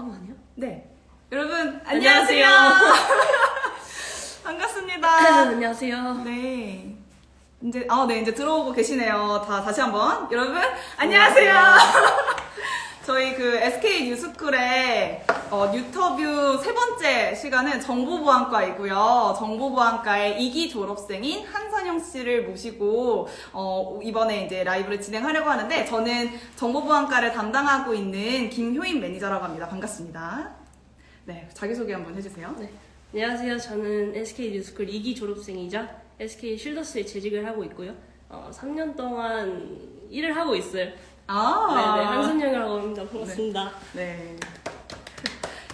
녹화한 거 아니야? 네. 여러분, 안녕하세요. 반갑습니다. 안녕하세요. 네. 이제 들어오고 계시네요. 다시 한번. 여러분, 안녕하세요. 저희 그 SK 뉴스쿨의 뉴터뷰 세 번째 시간은 정보보안과이고요. 정보보안과의 2기 졸업생인 한선영 씨를 모시고 이번에 이제 라이브를 진행하려고 하는데, 저는 정보보안과를 담당하고 있는 김효인 매니저라고 합니다. 반갑습니다. 네, 자기소개 한번 해주세요. 네. 안녕하세요. 저는 SK 뉴스쿨 2기 졸업생이자 SK 쉴더스에 재직을 하고 있고요. 3년 동안 일을 하고 있어요. 네네, 한선영이라고 합니다. 반갑습니다. 네.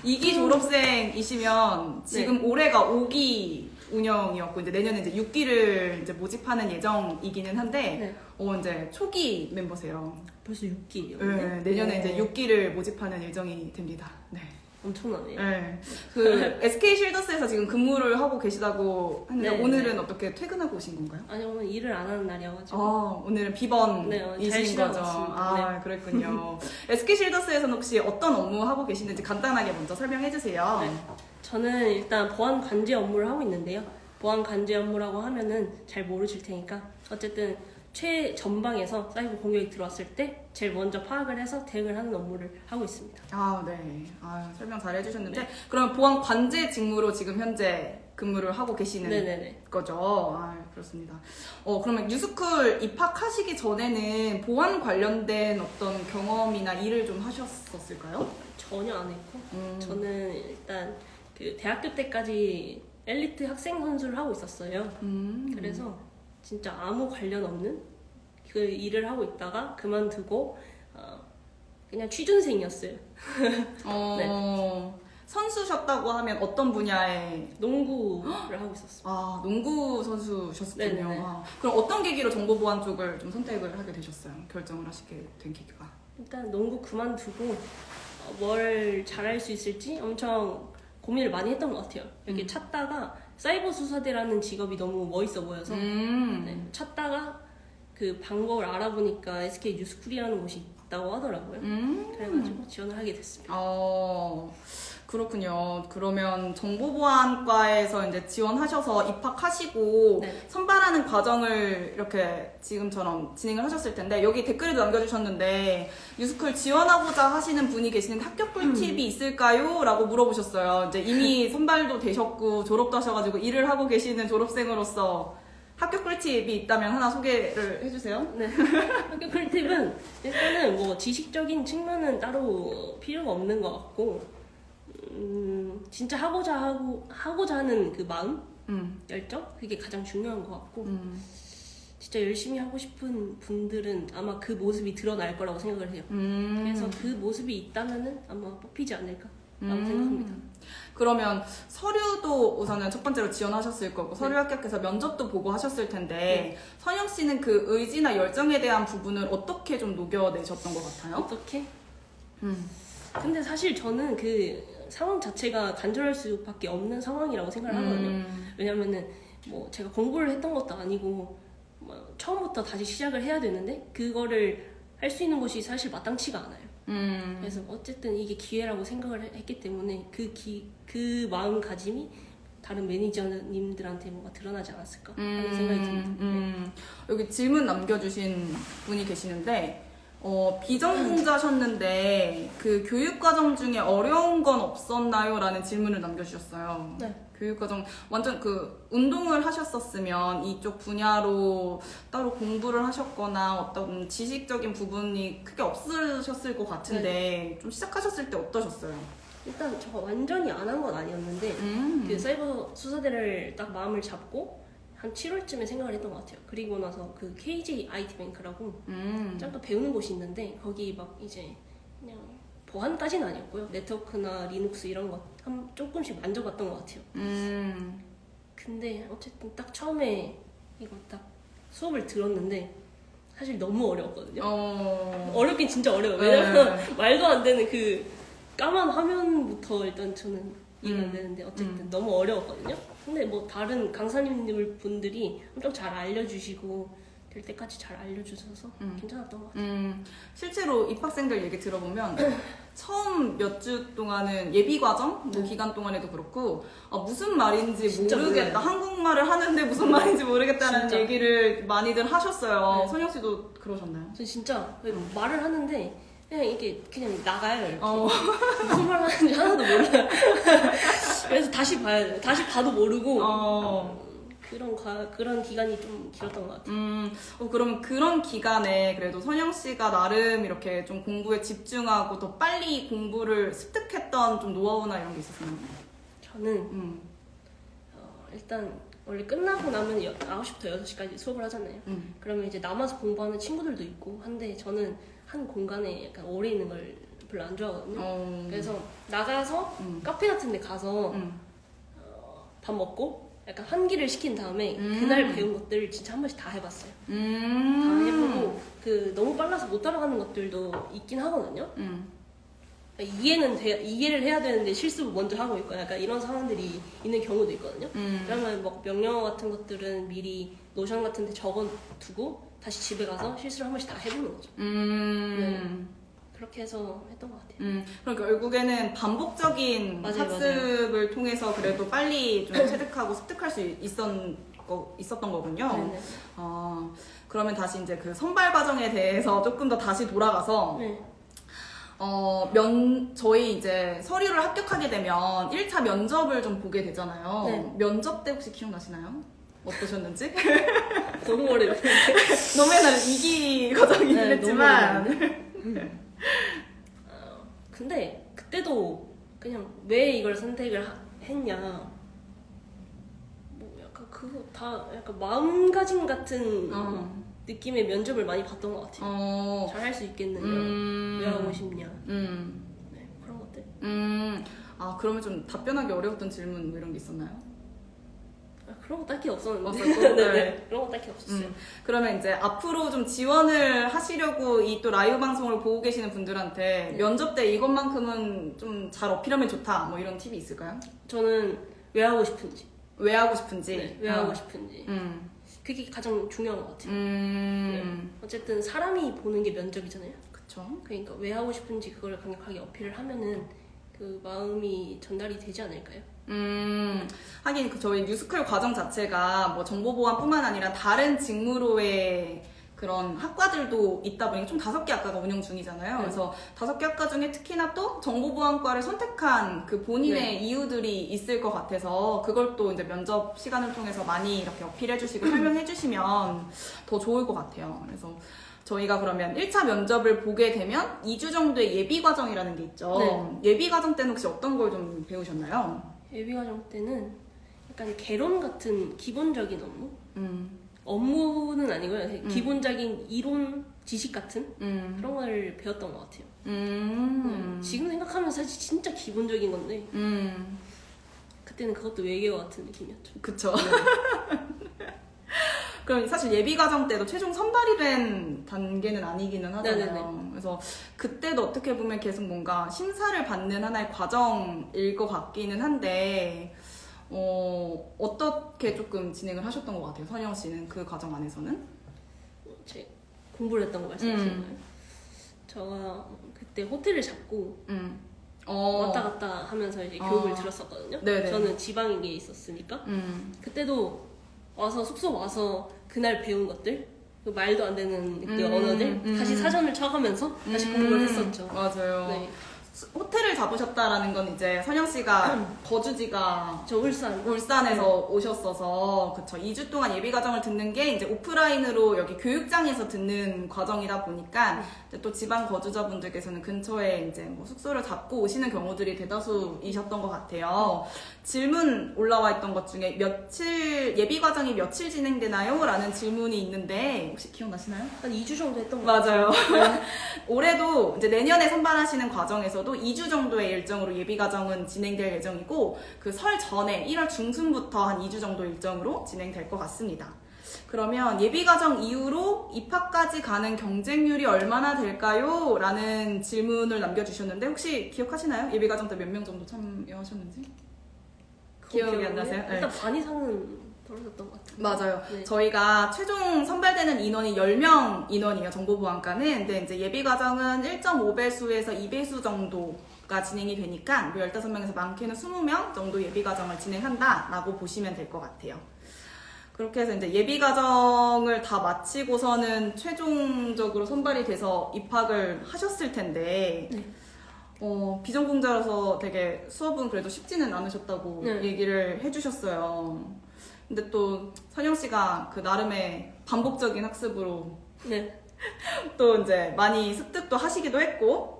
2기 졸업생이시면 지금 올해가 5기 운영이었고, 이제 내년에 이제 6기를 이제 모집하는 예정이기는 한데, 이제 초기 멤버세요. 벌써 6기예요? 네, 내년에 이제 6기를 모집하는 예정이 됩니다. 네. 엄청나네요. 네. 그 SK 쉴더스에서 지금 근무를 하고 계시다고 했는데, 네, 오늘은 어떻게 퇴근하고 오신 건가요? 아니, 오늘 일을 안 하는 날이어가지고. 오늘은 비번이신 거죠? 네. 그랬군요. SK 쉴더스에서는 혹시 어떤 업무 하고 계시는지 간단하게 먼저 설명해 주세요. 네. 저는 일단 보안 관제 업무를 하고 있는데요. 보안 관제 업무라고 하면은 잘 모르실 테니까 어쨌든 최전방에서 사이버 공격이 들어왔을 때 제일 먼저 파악을 해서 대응을 하는 업무를 하고 있습니다. 네. 설명 잘 해주셨는데, 네. 그러면 보안 관제 직무로 지금 현재 근무를 하고 계시는 네네네. 거죠? 그렇습니다. 그러면 뉴스쿨 입학하시기 전에는 보안 관련된 어떤 경험이나 일을 좀 하셨었을까요? 전혀 안 했고, 저는 일단 그 대학교 때까지 엘리트 학생 선수를 하고 있었어요. 그래서 진짜 아무 관련 없는 그 일을 하고 있다가 그만두고 그냥 취준생이었어요. 네. 선수셨다고 하면 어떤 분야의? 농구를 하고 있었어요. 농구 선수셨군요. 네네네. 그럼 어떤 계기로 정보보안 쪽을 좀 선택을 하게 되셨어요? 결정을 하시게 된 계기가? 일단 농구 그만두고 뭘 잘할 수 있을지 엄청 고민을 많이 했던 것 같아요. 이렇게 찾다가 사이버 수사대라는 직업이 너무 멋있어 보여서 네, 찾다가 그 방법을 알아보니까 SK 뉴스쿨이라는 곳이 있다고 하더라고요. 그래가지고 지원을 하게 됐습니다. 그렇군요. 그러면 정보보안과에서 이제 지원하셔서 입학하시고 선발하는 과정을 이렇게 지금처럼 진행을 하셨을 텐데, 여기 댓글에도 남겨주셨는데, 뉴스쿨 지원하고자 하시는 분이 계시는데 합격 꿀팁이 있을까요? 라고 물어보셨어요. 이제 이미 선발도 되셨고 졸업도 하셔가지고 일을 하고 계시는 졸업생으로서 합격 꿀팁이 있다면 하나 소개를 해주세요. 네. 합격 꿀팁은 일단은 뭐 지식적인 측면은 따로 필요가 없는 것 같고, 진짜 하고자 하는 그 마음, 열정, 그게 가장 중요한 것 같고, 진짜 열심히 하고 싶은 분들은 아마 그 모습이 드러날 거라고 생각을 해요. 그래서 그 모습이 있다면은 아마 뽑히지 않을까라고 생각합니다. 그러면 서류도 우선은 첫 번째로 지원하셨을 거고, 서류 합격해서 면접도 보고 하셨을 텐데, 선영 씨는 그 의지나 열정에 대한 부분을 어떻게 좀 녹여내셨던 것 같아요? 어떻게? 근데 사실 저는 그 상황 자체가 간절할 수밖에 없는 상황이라고 생각을 하거든요. 왜냐면은 뭐 제가 공부를 했던 것도 아니고 뭐 처음부터 다시 시작을 해야 되는데 그거를 할 수 있는 것이 사실 마땅치가 않아요. 그래서 어쨌든 이게 기회라고 생각을 했기 때문에 그 마음가짐이 다른 매니저님들한테 뭔가 드러나지 않았을까 하는 생각이 듭니다. 여기 질문 남겨주신 분이 계시는데, 비전공자셨는데 그 교육과정 중에 어려운 건 없었나요? 라는 질문을 남겨주셨어요. 네. 교육과정 완전 그 운동을 하셨었으면 이쪽 분야로 따로 공부를 하셨거나 어떤 지식적인 부분이 크게 없으셨을 것 같은데, 좀 시작하셨을 때 어떠셨어요? 일단 저 완전히 안 한 건 아니었는데 그 사이버 수사대를 딱 마음을 잡고 한 7월쯤에 생각을 했던 것 같아요. 그리고 나서 그 KJ IT뱅크라고 잠깐 배우는 곳이 있는데, 거기 막 이제 그냥 보안까지는 아니었고요. 네트워크나 리눅스 이런 것 조금씩 만져봤던 것 같아요. 근데 어쨌든 딱 처음에 이거 딱 수업을 들었는데 사실 너무 어려웠거든요. 어렵긴 진짜 어려워요. 왜냐면 말도 안 되는 그 까만 화면부터 일단 저는 이해가 안 되는데 어쨌든 너무 어려웠거든요. 근데 뭐 다른 강사님들 분들이 엄청 잘 알려주시고 될 때까지 잘 알려주셔서 괜찮았던 것 같아요. 실제로 입학생들 얘기 들어보면 처음 몇 주 동안은 예비 과정 기간 동안에도 그렇고 무슨 말인지 진짜 모르겠다. 몰라요. 한국말을 하는데 무슨 말인지 모르겠다는 진짜. 얘기를 많이들 하셨어요. 네. 선영 씨도 그러셨나요? 저 진짜 말을 하는데 그냥 이게 그냥 나가요 이렇게. 어. 무슨 말 하는지 하나도 몰라요. 그래서 다시 봐야 돼요. 다시 봐도 모르고 그런 기간이 좀 길었던 것 같아요. 그러면 그런 기간에 그래도 선영 씨가 나름 이렇게 좀 공부에 집중하고 더 빨리 공부를 습득했던 좀 노하우나 이런 게 있었나요? 저는 일단 원래 끝나고 나면 9시부터 6시까지 수업을 하잖아요. 그러면 이제 남아서 공부하는 친구들도 있고 한데 저는 한 공간에 약간 오래 있는 걸 별로 안 좋아하거든요. 그래서 나가서 카페 같은 데 가서 밥 먹고 약간 환기를 시킨 다음에 그날 배운 것들을 진짜 한 번씩 다 해봤어요. 다 해보고 너무 빨라서 못 따라가는 것들도 있긴 하거든요. 이해를 해야 되는데 실수 먼저 하고 있거나 약간 이런 상황들이 있는 경우도 있거든요. 그러면 뭐 명령어 같은 것들은 미리 노션 같은 데 적어두고 다시 집에 가서 실수를 한 번씩 다 해보는 거죠. 네. 그렇게 해서 했던 것 같아요. 그럼 결국에는 반복적인 맞아요, 학습을 통해서 그래도 빨리 좀 체득하고 습득할 수 있었던 거군요. 네네. 그러면 다시 이제 그 선발 과정에 대해서 조금 더 다시 돌아가서 네. 저희 이제 서류를 합격하게 되면 1차 면접을 좀 보게 되잖아요. 네. 면접 때 혹시 기억나시나요? 어떠셨는지? 너무 오래됐는데. 너무 옛날에 2기 과정이긴 네, 했지만. 근데 그때도 그냥 왜 이걸 선택을 했냐. 뭐 약간 그거 다 약간 마음가짐 같은 느낌의 면접을 많이 봤던 것 같아요. 잘 할 수 있겠느냐, 왜 하고 싶냐, 네, 그런 것들. 그러면 좀 답변하기 어려웠던 질문 뭐 이런 게 있었나요? 그런 거 딱히 없었는데. 없었고? 네. 그런 거 딱히 없었어요. 그러면 이제 앞으로 좀 지원을 하시려고 이 또 라이브 방송을 보고 계시는 분들한테 면접 때 이것만큼은 좀 잘 어필하면 좋다 뭐 이런 팁이 있을까요? 저는 왜 하고 싶은지. 왜 하고 싶은지? 네, 왜 하고 싶은지. 그게 가장 중요한 것 같아요. 네. 어쨌든 사람이 보는 게 면접이잖아요. 그쵸. 그러니까 왜 하고 싶은지 그걸 강력하게 어필을 하면은 그 마음이 전달이 되지 않을까요? 하긴 저희 뉴스쿨 과정 자체가 뭐 정보보안뿐만 아니라 다른 직무로의 그런 학과들도 있다 보니까 총 5개 학과가 운영 중이잖아요. 그래서 5개 학과 중에 특히나 또 정보보안과를 선택한 그 본인의 이유들이 있을 것 같아서 그걸 또 이제 면접 시간을 통해서 많이 이렇게 어필해주시고 설명해주시면 더 좋을 것 같아요. 그래서 저희가 그러면 1차 면접을 보게 되면 2주 정도의 예비 과정이라는 게 있죠. 네. 예비 과정 때는 혹시 어떤 걸 좀 배우셨나요? 예비과정 때는 약간 개론 같은 기본적인 업무? 업무는 아니고요. 기본적인 이론 지식 같은 그런 걸 배웠던 것 같아요. 네. 지금 생각하면 사실 진짜 기본적인 건데 그때는 그것도 외계어 같은 느낌이었죠. 그쵸. 그럼 사실 예비 과정 때도 최종 선발이 된 단계는 아니기는 하잖아요. 네네네. 그래서 그때도 어떻게 보면 계속 뭔가 심사를 받는 하나의 과정일 것 같기는 한데 어떻게 조금 진행을 하셨던 것 같아요? 선영 씨는 그 과정 안에서는? 제 공부를 했던 거 말씀하시는 거예요? 제가 그때 호텔을 잡고 왔다 갔다 하면서 이제 교육을 들었었거든요. 네네. 저는 지방에 있었으니까 그때도 와서 숙소 와서 그날 배운 것들 그 말도 안 되는 그 언어들 다시 사전을 쳐가면서 다시 공부를 했었죠. 맞아요. 네. 호텔을 잡으셨다라는 건 이제 선영 씨가 거주지가 저 울산에서 오셨어서 그쵸 2주 동안 예비 과정을 듣는 게 이제 오프라인으로 여기 교육장에서 듣는 과정이다 보니까 이제 또 지방 거주자분들께서는 근처에 이제 뭐 숙소를 잡고 오시는 경우들이 대다수이셨던 것 같아요. 질문 올라와 있던 것 중에 예비 과정이 며칠 진행되나요? 라는 질문이 있는데 혹시 기억나시나요? 한 2주 정도 했던 거 같아요. 맞아요. 올해도 이제 내년에 선발하시는 과정에서도 2주 정도의 일정으로 예비 과정은 진행될 예정이고 그 설 전에 1월 중순부터 한 2주 정도 일정으로 진행될 것 같습니다. 그러면 예비 과정 이후로 입학까지 가는 경쟁률이 얼마나 될까요? 라는 질문을 남겨주셨는데 혹시 기억하시나요? 예비 과정 때 몇 명 정도 참여하셨는지? 기억이 안 나세요? 일단 반 이상은 떨어졌던 것 같아요. 맞아요. 네. 저희가 최종 선발되는 인원이 10명 인원이에요. 정보보안과는. 근데 이제 예비과정은 1.5배수에서 2배수 정도가 진행이 되니까 15명에서 많게는 20명 정도 예비과정을 진행한다라고 보시면 될 것 같아요. 그렇게 해서 이제 예비과정을 다 마치고서는 최종적으로 선발이 돼서 입학을 하셨을 텐데, 네. 비전공자라서 되게 수업은 그래도 쉽지는 않으셨다고 네. 얘기를 해주셨어요. 근데 또 선영 씨가 그 나름의 반복적인 학습으로 네. 또 이제 많이 습득도 하시기도 했고,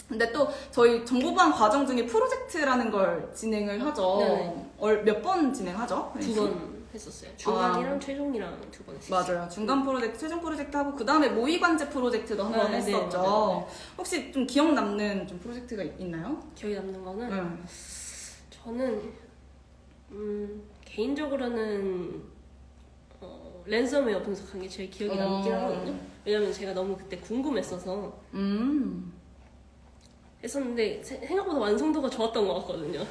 근데 또 저희 정보보안 과정 중에 프로젝트라는 걸 진행을 하죠. 네네. 몇 번 진행하죠? 2번 했었어요. 중간이랑 최종이랑 2번 했었어요. 맞아요. 중간 프로젝트, 최종 프로젝트 하고 그 다음에 모의관제 프로젝트도 한 번 네, 했었죠. 네, 맞아요. 혹시 좀 기억 남는 좀 프로젝트가 있나요? 기억에 남는 거는 네. 저는 개인적으로는 랜섬웨어 분석한 게 제일 기억에 남긴 하거든요. 왜냐면 제가 너무 그때 궁금했어서 했었는데 생각보다 완성도가 좋았던 것 같거든요.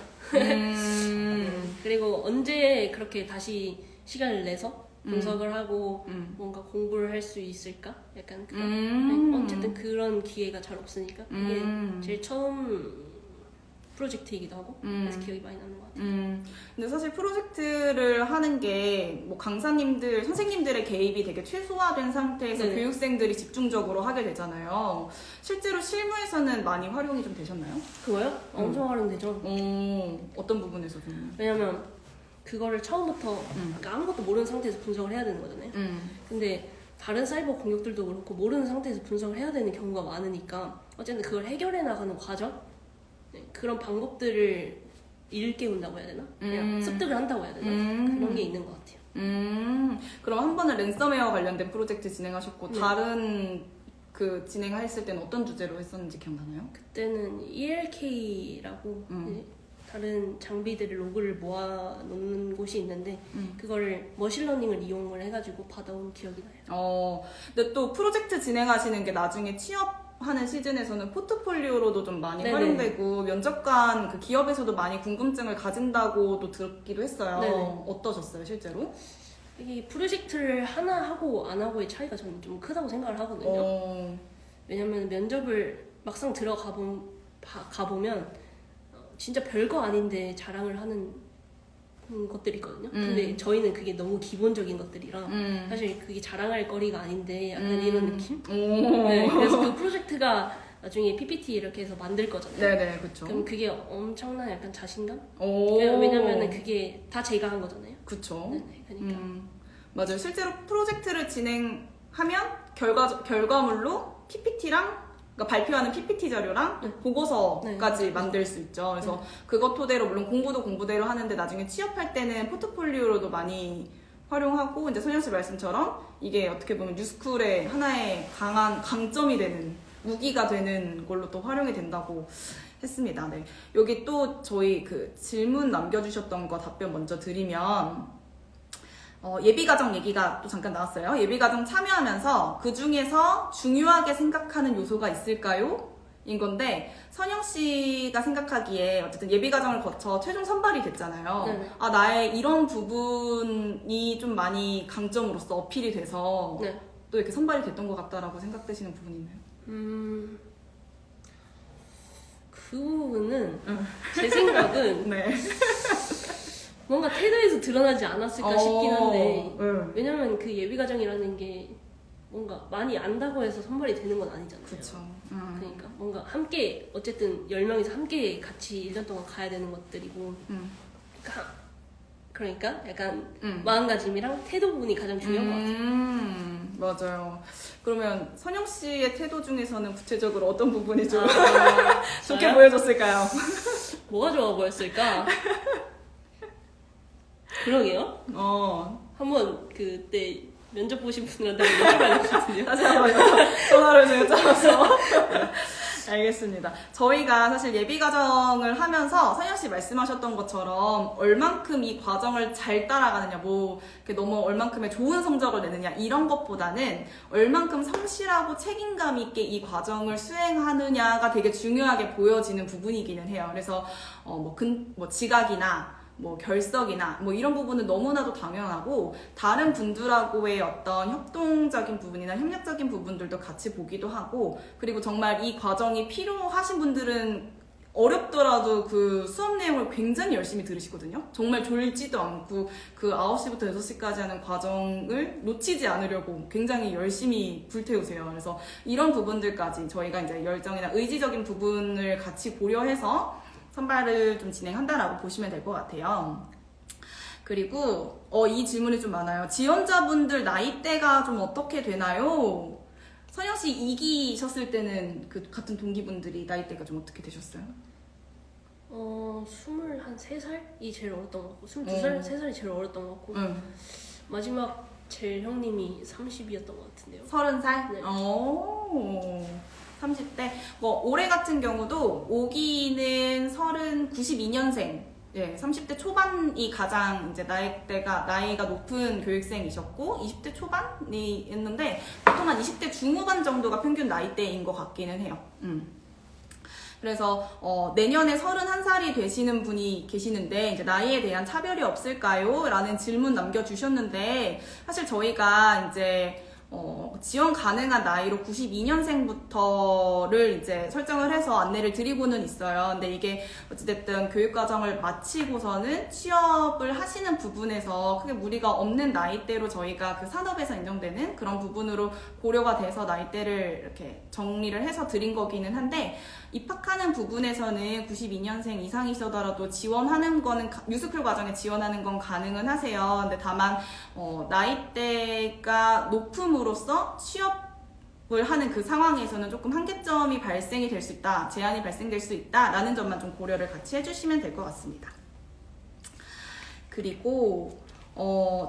그리고 언제 그렇게 다시 시간을 내서 분석을 하고 뭔가 공부를 할 수 있을까? 약간 그런 어쨌든 그런 기회가 잘 없으니까 그게 제일 처음 프로젝트이기도 하고 그래서 기억이 많이 나는 것 같아요. 근데 사실 프로젝트를 하는 게 뭐 강사님들, 선생님들의 개입이 되게 최소화된 상태에서 네네. 교육생들이 집중적으로 하게 되잖아요. 실제로 실무에서는 많이 활용이 좀 되셨나요? 그거요? 엄청 활용되죠. 어떤 부분에서 좀? 왜냐면 그거를 처음부터 그러니까 아무것도 모르는 상태에서 분석을 해야 되는 거잖아요. 근데 다른 사이버 공격들도 그렇고 모르는 상태에서 분석을 해야 되는 경우가 많으니까 어쨌든 그걸 해결해 나가는 과정? 네, 그런 방법들을 일깨운다고 해야 되나? 그냥 습득을 한다고 해야 되나? 그런 게 있는 것 같아요. 그럼 한 번은 랜섬웨어 관련된 프로젝트 진행하셨고 네. 다른 그 진행했을 때는 어떤 주제로 했었는지 기억나나요? 그때는 ELK라고 다른 장비들의 로그를 모아놓는 곳이 있는데 그거를 머신러닝을 이용을 해가지고 받아온 기억이 나요. 근데 또 프로젝트 진행하시는 게 나중에 취업하는 시즌에서는 포트폴리오로도 좀 많이 네네. 활용되고 면접관 그 기업에서도 많이 궁금증을 가진다고도 듣기도 했어요. 네네. 어떠셨어요, 실제로? 이게 프로젝트를 하나 하고 안 하고의 차이가 저는 좀 크다고 생각을 하거든요. 왜냐면 면접을 막상 가보면 진짜 별거 아닌데 자랑을 하는 것들이 있거든요. 근데 저희는 그게 너무 기본적인 것들이라 사실 그게 자랑할 거리가 아닌데 약간 이런 느낌? 네, 그래서 그 프로젝트가 나중에 PPT 이렇게 해서 만들 거잖아요. 네네, 그쵸. 그럼 그게 엄청난 약간 자신감? 오. 왜냐면은 그게 다 제가 한 거잖아요. 그쵸. 네네, 그러니까. 맞아요. 실제로 프로젝트를 진행하면 결과물로 PPT랑 그러니까 발표하는 PPT 자료랑 네. 보고서까지 네. 만들 수 있죠. 그래서 그것 토대로 물론 공부도 공부대로 하는데 나중에 취업할 때는 포트폴리오로도 많이 활용하고 이제 선영 씨 말씀처럼 이게 어떻게 보면 뉴스쿨의 하나의 강점이 되는 무기가 되는 걸로 또 활용이 된다고 했습니다. 네. 여기 또 저희 그 질문 남겨주셨던 거 답변 먼저 드리면 예비과정 얘기가 또 잠깐 나왔어요. 예비과정 참여하면서 그 중에서 중요하게 생각하는 요소가 있을까요? 인 건데 선영 씨가 생각하기에 어쨌든 예비과정을 거쳐 최종 선발이 됐잖아요. 네. 아, 나의 이런 부분이 좀 많이 강점으로서 어필이 돼서 네. 또 이렇게 선발이 됐던 것 같다라고 생각되시는 부분이 있나요? 그 부분은 제 생각은 네. 뭔가 태도에서 드러나지 않았을까 싶긴 한데 네. 왜냐면 그 예비과정이라는 게 뭔가 많이 안다고 해서 선발이 되는 건 아니잖아요. 그렇죠. 그러니까 뭔가 함께 어쨌든 10명이서 함께 같이 1년 동안 가야 되는 것들이고 그러니까 약간 마음가짐이랑 태도 부분이 가장 중요한 것 같아요. 맞아요. 그러면 선영 씨의 태도 중에서는 구체적으로 어떤 부분이 좀 좋게 저요? 보여줬을까요? 뭐가 좋아 보였을까? 그러게요. 한번 그때 면접 보신 분들한테 여쭤봐야 될 것 같은데요. 다시 한번 전화로 여쭤봐서. 알겠습니다. 저희가 사실 예비과정을 하면서 선영 씨 말씀하셨던 것처럼 얼만큼 이 과정을 잘 따라가느냐, 뭐 이렇게 너무 얼만큼의 좋은 성적을 내느냐 이런 것보다는 얼만큼 성실하고 책임감 있게 이 과정을 수행하느냐가 되게 중요하게 보여지는 부분이기는 해요. 그래서 뭐 지각이나 뭐 결석이나 뭐 이런 부분은 너무나도 당연하고 다른 분들하고의 어떤 협동적인 부분이나 협력적인 부분들도 같이 보기도 하고 그리고 정말 이 과정이 필요하신 분들은 어렵더라도 그 수업 내용을 굉장히 열심히 들으시거든요. 정말 졸지도 않고 그 9시부터 6시까지 하는 과정을 놓치지 않으려고 굉장히 열심히 불태우세요. 그래서 이런 부분들까지 저희가 이제 열정이나 의지적인 부분을 같이 고려해서 선발을 좀 진행한다라고 보시면 될 것 같아요. 그리고 이 질문이 좀 많아요. 지원자분들 나이대가 좀 어떻게 되나요? 선영 씨 2기셨을 때는 그 같은 동기분들이 나이대가 좀 어떻게 되셨어요? 23살이 제일 어렸던 것 같고 22살, 3살이 제일 어렸던 것 같고 마지막 제일 형님이 30이었던 것 같은데요. 30살? 네. 오, 30대. 뭐 올해 같은 경우도 5기는 92년생. 예, 30대 초반이 가장 이제 나이가 높은 교육생이셨고 20대 초반이었는데 보통 한 20대 중후반 정도가 평균 나이대인 것 같기는 해요. 그래서 내년에 31살이 되시는 분이 계시는데 이제 나이에 대한 차별이 없을까요? 라는 질문 남겨주셨는데 사실 저희가 이제 지원 가능한 나이로 92년생부터를 이제 설정을 해서 안내를 드리고는 있어요. 근데 이게 어찌됐든 교육과정을 마치고서는 취업을 하시는 부분에서 크게 무리가 없는 나이대로 저희가 그 산업에서 인정되는 그런 부분으로 고려가 돼서 나이대를 이렇게 정리를 해서 드린 거기는 한데 입학하는 부분에서는 92년생 이상이시더라도 지원하는 거는 뉴스쿨 과정에 지원하는 건 가능은 하세요. 근데 다만 나이대가 높음으로써 취업을 하는 그 상황에서는 조금 한계점이 발생이 될 수 있다, 제한이 발생될 수 있다라는 점만 좀 고려를 같이 해주시면 될 것 같습니다. 그리고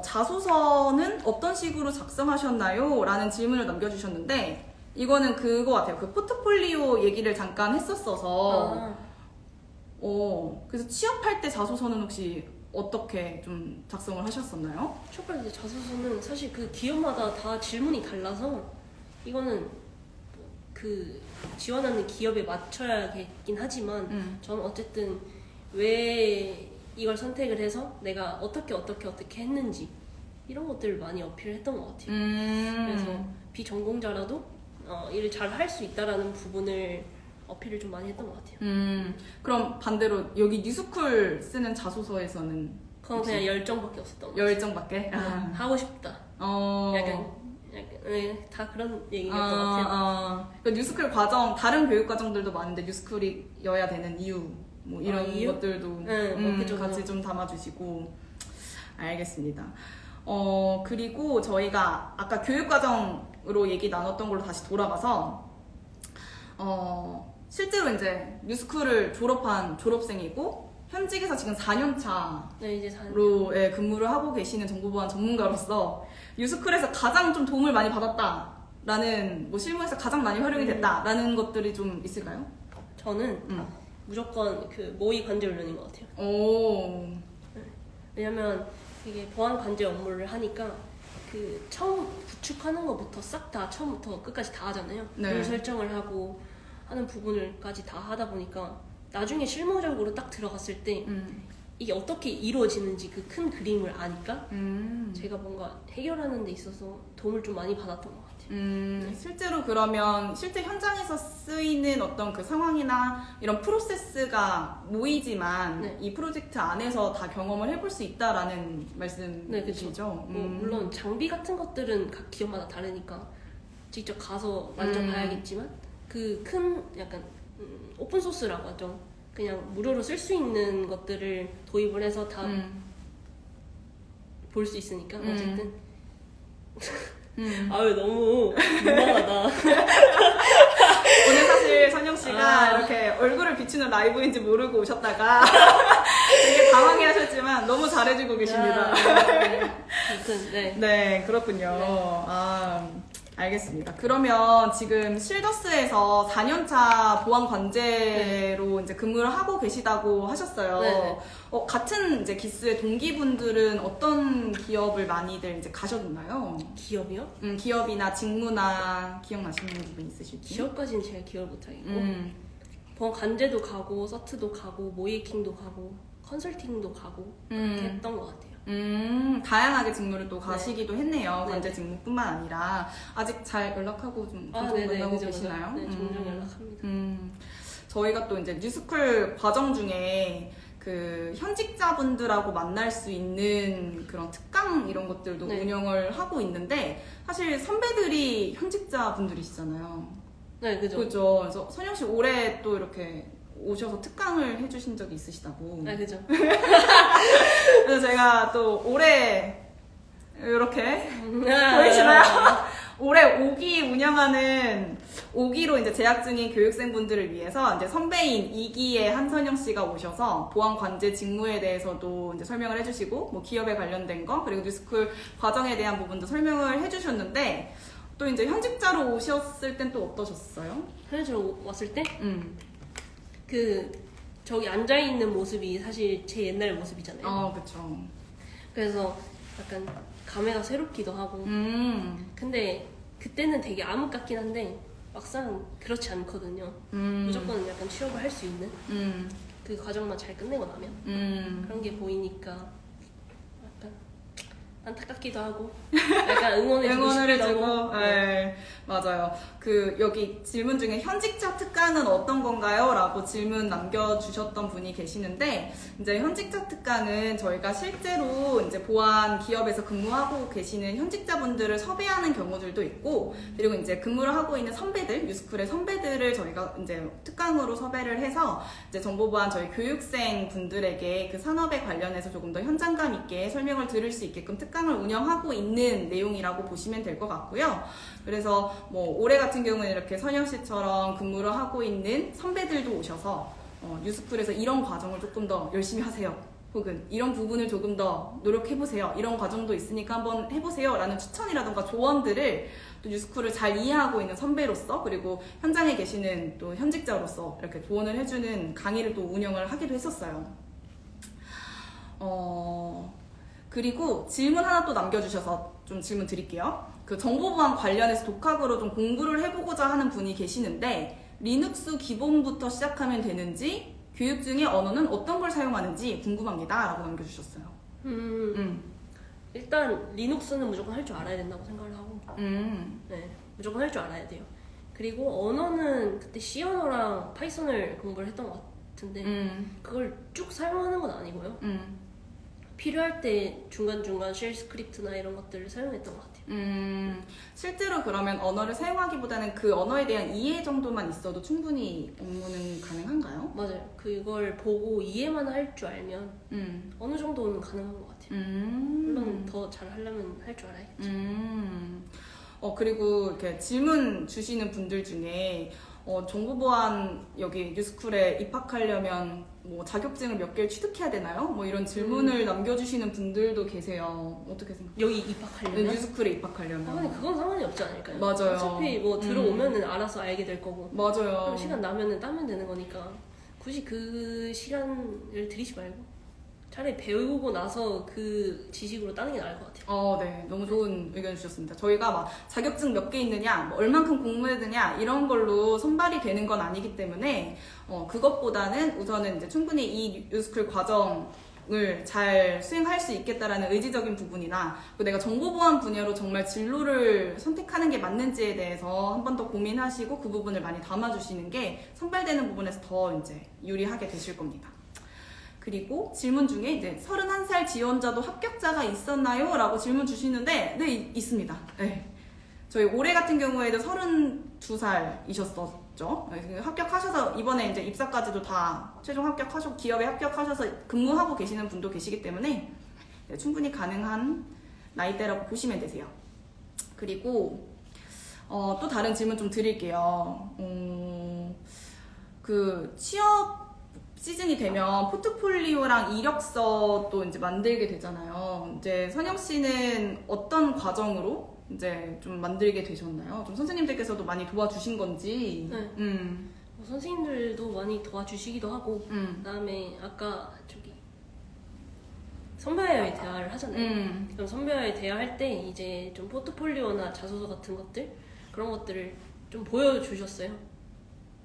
자소서는 어떤 식으로 작성하셨나요? 라는 질문을 남겨주셨는데 이거는 그거 같아요. 그 포트폴리오 얘기를 잠깐 했었어서 그래서 취업할 때 자소서는 혹시 어떻게 좀 작성을 하셨었나요? 취업할 때 자소서는 사실 그 기업마다 다 질문이 달라서 이거는 그 지원하는 기업에 맞춰야겠긴 하지만 저는 어쨌든 왜 이걸 선택을 해서 내가 어떻게 했는지 이런 것들을 많이 어필을 했던 것 같아요. 그래서 비전공자라도 일을 잘 할 수 있다라는 부분을 어필을 좀 많이 했던 것 같아요. 그럼 반대로 여기 뉴스쿨 쓰는 자소서에서는 그건 그냥 열정밖에 없었던 것 같아요. 열정밖에? 하고 싶다. 약간 다 그런 얘기였던 것 같아요. 그 뉴스쿨 과정, 다른 교육 과정들도 많은데 뉴스쿨이어야 되는 이유 뭐 이런 이유? 것들도 그쵸, 같이 좀 담아주시고. 알겠습니다. 그리고 저희가 아까 교육 과정으로 얘기 나눴던 걸로 다시 돌아가서 실제로 이제 뉴스쿨을 졸업한 졸업생이고 현직에서 지금 4년 차로 네, 이제 4년. 근무를 하고 계시는 정보보안 전문가로서 뉴스쿨에서 가장 좀 도움을 많이 받았다라는 뭐 실무에서 가장 많이 활용이 됐다라는 것들이 좀 있을까요? 저는 무조건 그 모의 관제 훈련인 것 같아요. 왜냐면 이게 보안 관제 업무를 하니까 그 처음 구축하는 것부터 싹 다 처음부터 끝까지 다 하잖아요. 네. 룰 설정을 하고 하는 부분을까지 다 하다 보니까 나중에 실무적으로 딱 들어갔을 때 이게 어떻게 이루어지는지 그 큰 그림을 아니까 제가 뭔가 해결하는 데 있어서 도움을 좀 많이 받았던 것 같아요. 실제로 그러면 실제 현장에서 쓰이는 어떤 그 상황이나 이런 프로세스가 모이지만 네. 이 프로젝트 안에서 다 경험을 해볼 수 있다라는 말씀이시죠? 네, 물론 장비 같은 것들은 각 기업마다 다르니까 직접 가서 만져봐야겠지만 그 큰 약간 오픈 소스라고 하죠. 그냥 무료로 쓸 수 있는 것들을 도입을 해서 다 볼 수 있으니까 어쨌든 아유 너무 민망하다. 오늘 사실 선영 씨가 이렇게 얼굴을 비추는 라이브인지 모르고 오셨다가 되게 당황해하셨지만 너무 잘해주고 계십니다. 아무튼 네. 네, 그렇군요. 알겠습니다. 그러면 지금 실더스에서 4년차 보안 관제로 이제 근무를 하고 계시다고 하셨어요. 네네. 같은 이제 기스의 동기분들은 어떤 기업을 많이들 이제 가셨나요? 기업이요? 기업이나 직무나 기억나시는 부분 있으실지? 기업까지는 제가 기억을 못하겠고 보안 관제도 가고 서트도 가고 모이킹도 가고 컨설팅도 가고 그렇게 했던 것 같아요. 다양하게 직무를 또 가시기도 했네요. 네. 관제 직무뿐만 아니라 아직 잘 연락하고 좀 종종 네네, 만나고 그죠, 계시나요? 네, 종종 연락합니다. 저희가 또 이제 뉴스쿨 과정 중에 그 현직자분들하고 만날 수 있는 그런 특강 이런 것들도 네. 운영을 하고 있는데 사실 선배들이 현직자분들이시잖아요. 네, 그죠. 그죠. 그래서 선영 씨 올해 또 이렇게 오셔서 특강을 해주신 적이 있으시다고. 네, 그죠. 그래서 제가 또 올해 이렇게 보이시나요? 올해 5기 운영하는 5기로 이제 재학 중인 교육생분들을 위해서 이제 선배인 2기의 한선영 씨가 오셔서 보안 관제 직무에 대해서도 이제 설명을 해주시고 뭐 기업에 관련된 거 그리고 뉴스쿨 과정에 대한 부분도 설명을 해주셨는데 또 이제 현직자로 오셨을 땐 또 어떠셨어요? 현실로 왔을 때 그 저기 앉아 있는 모습이 사실 제 옛날 모습이잖아요. 그쵸. 그래서 약간 감회가 새롭기도 하고. 근데 그때는 되게 암흑 같긴 한데 막상 그렇지 않거든요. 무조건 약간 취업을 할 수 있는 그 과정만 잘 끝내고 나면 그런 게 보이니까 약간 안타깝기도 하고 약간 응원해주고 응원을 싶기도 해주고, 하고. 네, 맞아요. 그 여기 질문 중에 현직자 특강은 어떤 건가요? 라고 질문 남겨주셨던 분이 계시는데 이제 현직자 특강은 저희가 실제로 이제 보안 기업에서 근무하고 계시는 현직자분들을 섭외하는 경우들도 있고 그리고 이제 근무를 하고 있는 선배들, 뉴스쿨의 선배들을 저희가 이제 특강으로 섭외를 해서 이제 정보보안 저희 교육생 분들에게 그 산업에 관련해서 조금 더 현장감 있게 설명을 들을 수 있게끔 특강을 운영하고 있는 내용이라고 보시면 될 것 같고요. 그래서 뭐 올해 같은 경우는 이렇게 선영 씨처럼 근무를 하고 있는 선배들도 오셔서 뉴스쿨에서 이런 과정을 조금 더 열심히 하세요. 혹은 이런 부분을 조금 더 노력해보세요. 이런 과정도 있으니까 한번 해보세요. 라는 추천이라던가 조언들을 또 뉴스쿨을 잘 이해하고 있는 선배로서 그리고 현장에 계시는 또 현직자로서 이렇게 조언을 해주는 강의를 또 운영을 하기도 했었어요. 그리고 질문 하나 또 남겨주셔서 좀 질문 드릴게요. 그 정보보안 관련해서 독학으로 좀 공부를 해보고자 하는 분이 계시는데 리눅스 기본부터 시작하면 되는지 교육 중에 언어는 어떤 걸 사용하는지 궁금합니다. 라고 남겨주셨어요. 일단 리눅스는 무조건 할 줄 알아야 된다고 생각을 하고 네, 무조건 할 줄 알아야 돼요. 그리고 언어는 그때 C 언어랑 파이썬을 공부를 했던 것 같은데 그걸 쭉 사용하는 건 아니고요. 필요할 때 중간중간 쉘 스크립트나 이런 것들을 사용했던 것 같아요. 실제로 그러면 언어를 사용하기보다는 그 언어에 대한 이해 정도만 있어도 충분히 업무는 가능한가요? 맞아요. 그걸 보고 이해만 할 줄 알면 어느 정도는 가능한 것 같아요. 물론 더 잘하려면 할 줄 알아야겠죠. 그리고 이렇게 질문 주시는 분들 중에 정보보안 여기 뉴스쿨에 입학하려면 뭐 자격증을 몇 개를 취득해야 되나요? 뭐 이런 질문을 남겨주시는 분들도 계세요. 어떻게 생각해요? 여기 입학하려면? 뉴스쿨에 입학하려면. 근데 그건 상관이 없지 않을까요? 맞아요. 어차피 뭐 들어오면은 알아서 알게 될 거고. 맞아요. 그럼 시간 나면은 따면 되는 거니까 굳이 그 시간을 들이지 말고 차라리 배우고 나서 그 지식으로 따는 게 나을 것 같아요. 네. 너무 좋은 의견 주셨습니다. 저희가 막 자격증 몇 개 있느냐, 뭐 얼만큼 공부했느냐, 이런 걸로 선발이 되는 건 아니기 때문에, 그것보다는 우선은 이제 충분히 이 뉴스쿨 과정을 잘 수행할 수 있겠다라는 의지적인 부분이나, 또 내가 정보보안 분야로 정말 진로를 선택하는 게 맞는지에 대해서 한 번 더 고민하시고 그 부분을 많이 담아주시는 게 선발되는 부분에서 더 이제 유리하게 되실 겁니다. 그리고 질문 중에 이제 31살 지원자도 합격자가 있었나요? 라고 질문 주시는데 네, 있습니다. 네. 저희 올해 같은 경우에도 32살이셨었죠. 합격하셔서 이번에 이제 입사까지도 다 최종 합격하셨고 기업에 합격하셔서 근무하고 계시는 분도 계시기 때문에 네, 충분히 가능한 나이대라고 보시면 되세요. 그리고 또 다른 질문 좀 드릴게요. 그 취업 시즌이 되면 포트폴리오랑 이력서도 이제 만들게 되잖아요. 이제 선영 씨는 어떤 과정으로 이제 좀 만들게 되셨나요? 좀 선생님들께서도 많이 도와주신 건지. 네. 뭐 선생님들도 많이 도와주시기도 하고, 그다음에 아까 저기 선배와의 대화를 하잖아요. 그럼 선배와의 대화할 때 이제 좀 포트폴리오나 자소서 같은 것들 그런 것들을 좀 보여주셨어요.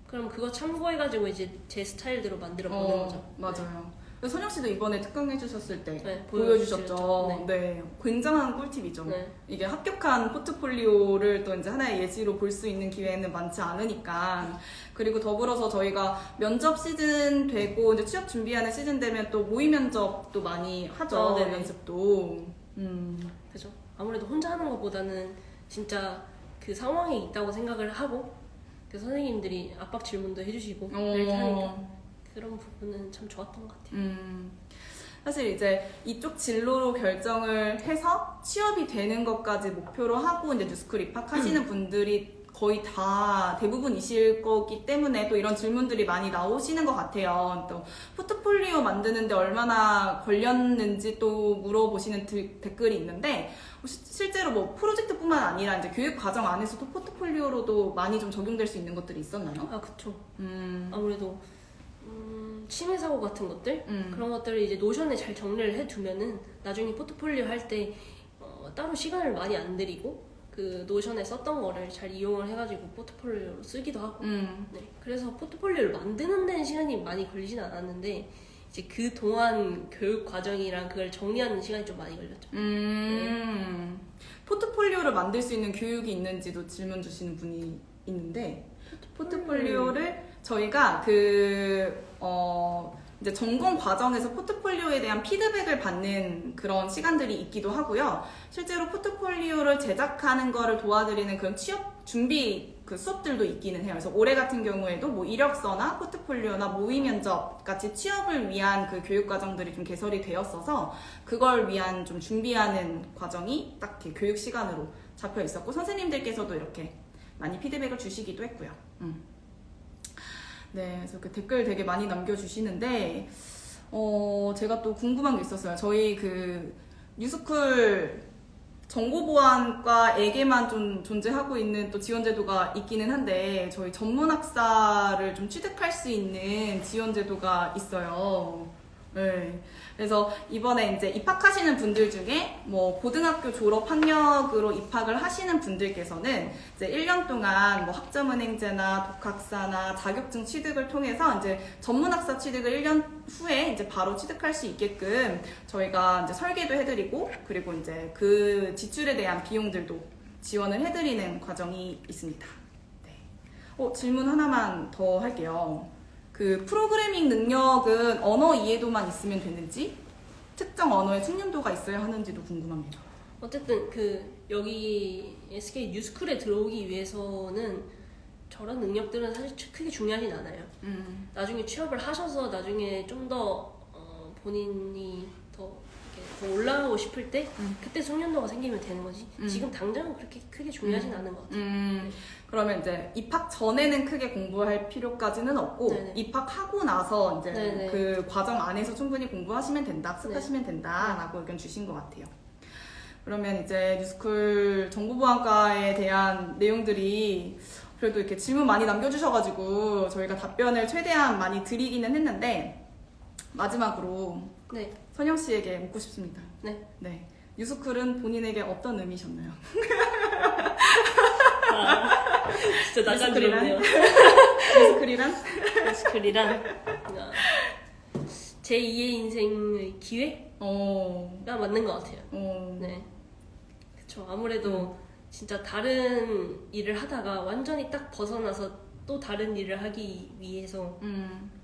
그럼 그거 참고해가지고 이제 제 스타일대로 만들어 보는 거죠. 맞아요. 선영 씨도 이번에 특강 해주셨을 때 네, 보여주셨죠. 네. 굉장한 꿀팁이죠. 네. 이게 합격한 포트폴리오를 또 이제 하나의 예시로 볼 수 있는 기회는 많지 않으니까. 그리고 더불어서 저희가 면접 시즌 되고 이제 취업 준비하는 시즌 되면 또 모의 면접도 많이 하죠. 연습도. 그죠. 아무래도 혼자 하는 것보다는 진짜 그 상황에 있다고 생각을 하고 그 선생님들이 압박 질문도 해주시고 이렇게 하니까 그런 부분은 참 좋았던 것 같아요. 사실 이제 이쪽 진로로 결정을 해서 취업이 되는 것까지 목표로 하고 이제 뉴스쿨 입학하시는 분들이 거의 다 대부분이실 거기 때문에 또 이런 질문들이 많이 나오시는 것 같아요. 또 포트폴리오 만드는데 얼마나 걸렸는지 또 물어보시는 댓글이 있는데 실제로 뭐 프로젝트뿐만 아니라 이제 교육 과정 안에서도 포트폴리오로도 많이 좀 적용될 수 있는 것들이 있었나요? 아, 그쵸. 아무래도 심해 사고 같은 것들 그런 것들을 이제 노션에 잘 정리를 해두면은 나중에 포트폴리오 할 때 따로 시간을 많이 안 들이고 그 노션에 썼던 거를 잘 이용을 해가지고 포트폴리오로 쓰기도 하고 네. 그래서 포트폴리오를 만드는 데는 시간이 많이 걸리진 않았는데 이제 그 동안 교육 과정이랑 그걸 정리하는 시간이 좀 많이 걸렸죠. 네. 포트폴리오를 만들 수 있는 교육이 있는지도 질문 주시는 분이 있는데 포트폴리오를 저희가 이제 전공 과정에서 포트폴리오에 대한 피드백을 받는 그런 시간들이 있기도 하고요. 실제로 포트폴리오를 제작하는 거를 도와드리는 그런 취업 준비 그 수업들도 있기는 해요. 그래서 올해 같은 경우에도 뭐 이력서나 포트폴리오나 모의 면접 같이 취업을 위한 그 교육 과정들이 좀 개설이 되었어서 그걸 위한 좀 준비하는 과정이 딱 이렇게 교육 시간으로 잡혀 있었고 선생님들께서도 이렇게 많이 피드백을 주시기도 했고요. 네, 그래서 그 댓글 되게 많이 남겨주시는데, 제가 또 궁금한 게 있었어요. 저희 그 뉴스쿨 정보보안과에게만 좀 존재하고 있는 또 지원제도가 있기는 한데, 저희 전문학사를 좀 취득할 수 있는 지원제도가 있어요. 네. 그래서 이번에 이제 입학하시는 분들 중에 뭐 고등학교 졸업 학력으로 입학을 하시는 분들께서는 이제 1년 동안 뭐 학점은행제나 독학사나 자격증 취득을 통해서 이제 전문학사 취득을 1년 후에 이제 바로 취득할 수 있게끔 저희가 이제 설계도 해드리고 그리고 이제 그 지출에 대한 비용들도 지원을 해드리는 과정이 있습니다. 네. 질문 하나만 더 할게요. 그 프로그래밍 능력은 언어 이해도만 있으면 되는지 특정 언어의 숙련도가 있어야 하는지도 궁금합니다. 어쨌든 그 여기 SK 뉴스쿨에 들어오기 위해서는 저런 능력들은 사실 크게 중요하진 않아요. 나중에 취업을 하셔서 나중에 좀 더 본인이 더 올라가고 싶을 때 그때 숙련도가 생기면 되는 거지. 지금 당장은 그렇게 크게 중요하진 않은 것 같아요. 네. 그러면 이제 입학 전에는 크게 공부할 필요까지는 없고 네네. 입학하고 나서 이제 네네. 그 과정 안에서 충분히 공부하시면 된다, 네. 학습하시면 된다라고 의견 주신 것 같아요. 그러면 이제 뉴스쿨 정보보안과에 대한 내용들이 그래도 이렇게 질문 많이 남겨주셔가지고 저희가 답변을 최대한 많이 드리기는 했는데 마지막으로 네. 선영 씨에게 묻고 싶습니다. 네. 네. 뉴스쿨은 본인에게 어떤 의미셨나요? 진짜 낯간지럽네요. 뉴스쿨이란? 뉴스쿨이란 제 2의 인생의 기회가 맞는 것 같아요. 네. 그쵸. 아무래도 진짜 다른 일을 하다가 완전히 딱 벗어나서 또 다른 일을 하기 위해서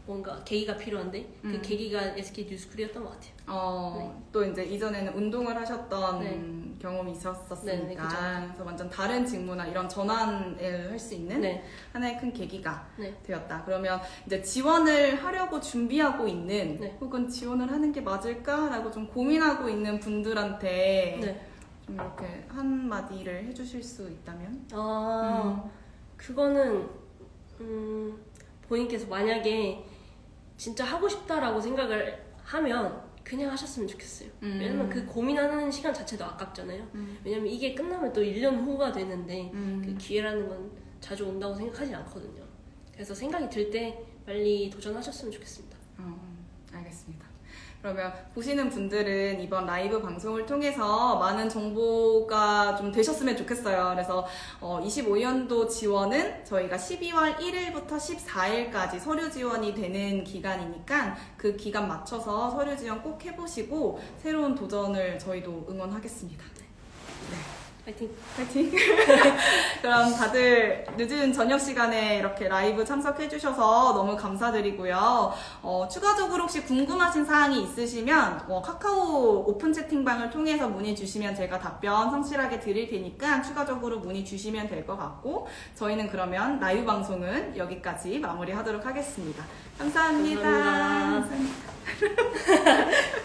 뭔가 계기가 필요한데 그 계기가 SK 뉴스쿨이었던 것 같아요. 네. 또 이제 이전에는 운동을 하셨던 네. 경험이 있었으니까 네, 그래서 완전 다른 직무나 이런 전환을 할 수 있는 네. 하나의 큰 계기가 네. 되었다. 그러면 이제 지원을 하려고 준비하고 있는 네. 혹은 지원을 하는 게 맞을까라고 좀 고민하고 있는 분들한테 네. 좀 이렇게 한마디를 해주실 수 있다면? 그거는 본인께서 만약에 진짜 하고 싶다라고 생각을 하면 그냥 하셨으면 좋겠어요. 왜냐면 그 고민하는 시간 자체도 아깝잖아요. 왜냐면 이게 끝나면 또 1년 후가 되는데 그 기회라는 건 자주 온다고 생각하지 않거든요. 그래서 생각이 들 때 빨리 도전하셨으면 좋겠습니다. 알겠습니다. 그러면 보시는 분들은 이번 라이브 방송을 통해서 많은 정보가 좀 되셨으면 좋겠어요. 그래서 25년도 지원은 저희가 12월 1일부터 14일까지 서류 지원이 되는 기간이니까 그 기간 맞춰서 서류 지원 꼭 해보시고 새로운 도전을 저희도 응원하겠습니다. 파이팅! 파이팅! 그럼 다들 늦은 저녁 시간에 이렇게 라이브 참석해주셔서 너무 감사드리고요. 추가적으로 혹시 궁금하신 사항이 있으시면 카카오 오픈 채팅방을 통해서 문의 주시면 제가 답변 성실하게 드릴 테니까 추가적으로 문의 주시면 될 것 같고 저희는 그러면 라이브 방송은 여기까지 마무리하도록 하겠습니다. 감사합니다. 감사합니다. 감사합니다.